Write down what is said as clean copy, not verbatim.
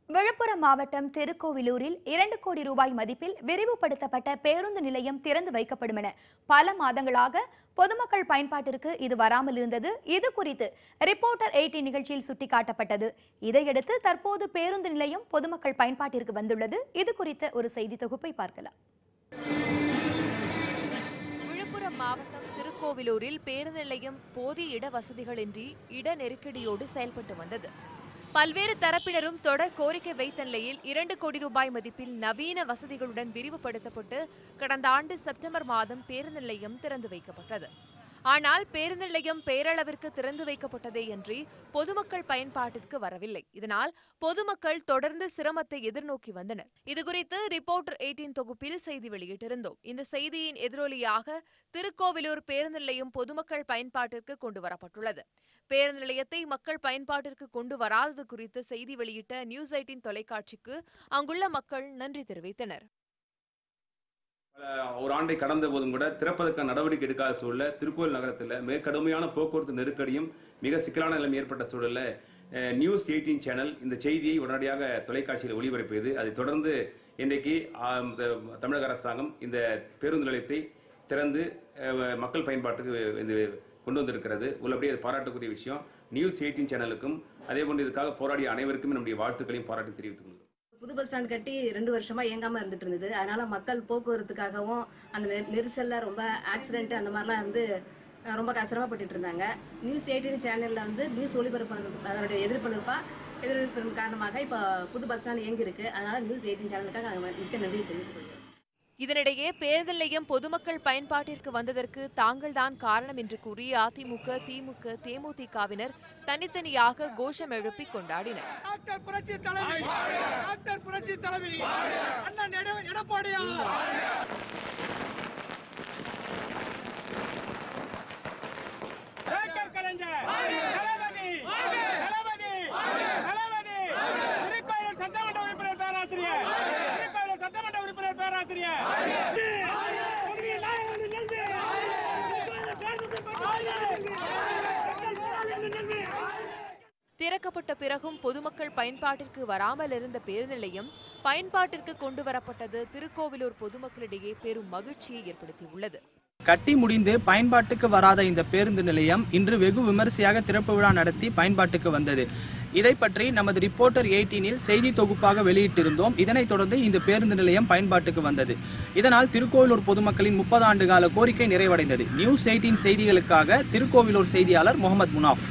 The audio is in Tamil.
விழுப்புரம் மாவட்டம் திருக்கோவிலூரில் 2 கோடி ரூபாய் மதிப்பில் விரிவுபடுத்தப்பட்ட பேருந்து நிலையம் திறந்து வைக்கப்படும் என பல மாதங்களாக பொதுமக்கள் பயன்பாட்டிற்கு இது வராமல் இருந்தது. இது குறித்து ரிப்போர்ட்டர் 18 நிகழ்ச்சியில் சுட்டிக்காட்டப்பட்டது. இதையடுத்து தற்போது பேருந்து நிலையம் பொதுமக்கள் பயன்பாட்டிற்கு வந்துள்ளது. இது குறித்த ஒரு செய்தி தொகுப்பை பார்க்கலாம். விழுப்புரம் மாவட்டம் திருக்கோவிலூரில் பேருந்து நிலையம் போதிய இட வசதிகளின்றி இட நெருக்கடியோடு செயல்பட்டு வந்தது. பல்வேறு தரப்பினரும் தொடர் கோரிக்கை வைத்த நிலையில் 2 கோடி ரூபாய் மதிப்பில் நவீன வசதிகளுடன் விரிவுபடுத்தப்பட்டு கடந்த ஆண்டு செப்டம்பர் மாதம் பேருந்து நிலையம் திறந்து வைக்கப்பட்டது. ஆனால் பேருந்து நிலையம் பேரளவிற்கு திறந்து வைக்கப்பட்டதே அன்றி பொதுமக்கள் பயன்பாட்டிற்கு வரவில்லை. இதனால் பொதுமக்கள் தொடர்ந்து சிரமத்தை எதிர்நோக்கி வந்தனர். இதுகுறித்து ரிப்போர்ட்டர் 18 தொகுப்பில் செய்தி வெளியிட்டிருந்தோம். இந்த செய்தியின் எதிரொலியாக திருக்கோவிலூர் பேருந்து நிலையம் பொதுமக்கள் பயன்பாட்டிற்கு கொண்டு வரப்பட்டுள்ளது. பேருந்து நிலையத்தை மக்கள் பயன்பாட்டிற்கு கொண்டு வராதது குறித்து செய்தி வெளியிட்ட நியூஸ் 18 தொலைக்காட்சிக்கு அங்குள்ள மக்கள் நன்றி தெரிவித்தனர். ஒரு ஆண்டை கடந்த போதும் கூட திறப்பதற்கான நடவடிக்கை எடுக்காத சூழல திருக்கோவில் நகரத்தில் மிக கடுமையான போக்குவரத்து நெருக்கடியும் மிக சிக்கலான நிலைமை ஏற்பட்ட சூழல்ல நியூஸ் 18 சேனல் இந்த செய்தியை உடனடியாக தொலைக்காட்சியில் ஒளிபரப்பியது. அதைத் தொடர்ந்து இன்றைக்கு தமிழக அரசாங்கம் இந்த பேருந்து நிலையத்தை திறந்து மக்கள் பயன்பாட்டுக்கு கொண்டு வந்திருக்கிறது. உள்ளபடியே அது பாராட்டுக்குரிய விஷயம். நியூஸ் 18 சேனலுக்கும் அதே போன்று இதுக்காக போராடிய அனைவருக்கும் நம்முடைய வாழ்த்துக்களையும் பாராட்டி தெரிவித்துக் கொள்கிறோம். புது பஸ் ஸ்டாண்ட் கட்டி 2 வருஷமா இயங்காம இருந்துட்டு இருந்தது. அதனால மக்கள் போக்குவரத்துக்காகவும் அந்த நெரிசல்ல ரொம்ப ஆக்சிடென்ட் அந்த மாதிரிலாம் ரொம்ப சிரமப்பட்டு இருந்தாங்க. நியூஸ் 18 சேனல்ல நியூஸ் ஒளிபரப்பு அதனுடைய எதிர்ப்பின் காரணமாக இப்ப புது பஸ் ஸ்டாண்ட் இயங்கி இருக்கு. அதனால நியூஸ் 18 சேனலுக்காக மிக்க நன்றி தெரிவித்துக் கொள்கிறேன். இதனிடையே பேருந்து நிலையம் பொதுமக்கள் பயன்பாட்டிற்கு வந்ததற்கு தாங்கள்தான் காரணம் என்று கூறி அதிமுக, திமுக, தேமுதிகவினர் தனித்தனியாக கோஷம் எழுப்பி கொண்டாடினர். திறக்கப்பட்ட பிறகும் பொதுமக்கள் பயன்பாட்டிற்கு வராமல் இருந்த பேருந்து நிலையம் பயன்பாட்டிற்கு கொண்டு வரப்பட்டது திருக்கோவிலூர் பொதுமக்களிடையே பெரும் மகிழ்ச்சியை ஏற்படுத்தியுள்ளது. கட்டி முடிந்து பயன்பாட்டுக்கு வராத இந்த பேருந்து நிலையம் இன்று வெகு விமரிசையாக திறப்பு விழா நடத்தி பயன்பாட்டுக்கு வந்தது. இதை பற்றி நமது ரிப்போர்ட்டர் 18 செய்தி தொகுப்பாக வெளியிட்டிருந்தோம். இதனைத் தொடர்ந்து இந்த பேருந்து நிலையம் பயன்பாட்டுக்கு வந்தது. இதனால் திருக்கோவிலூர் பொதுமக்களின் 30 ஆண்டு கால கோரிக்கை நிறைவடைந்தது. நியூஸ் 18 செய்திகளுக்காக திருக்கோவிலூர் செய்தியாளர் முகமது முனாஃப்.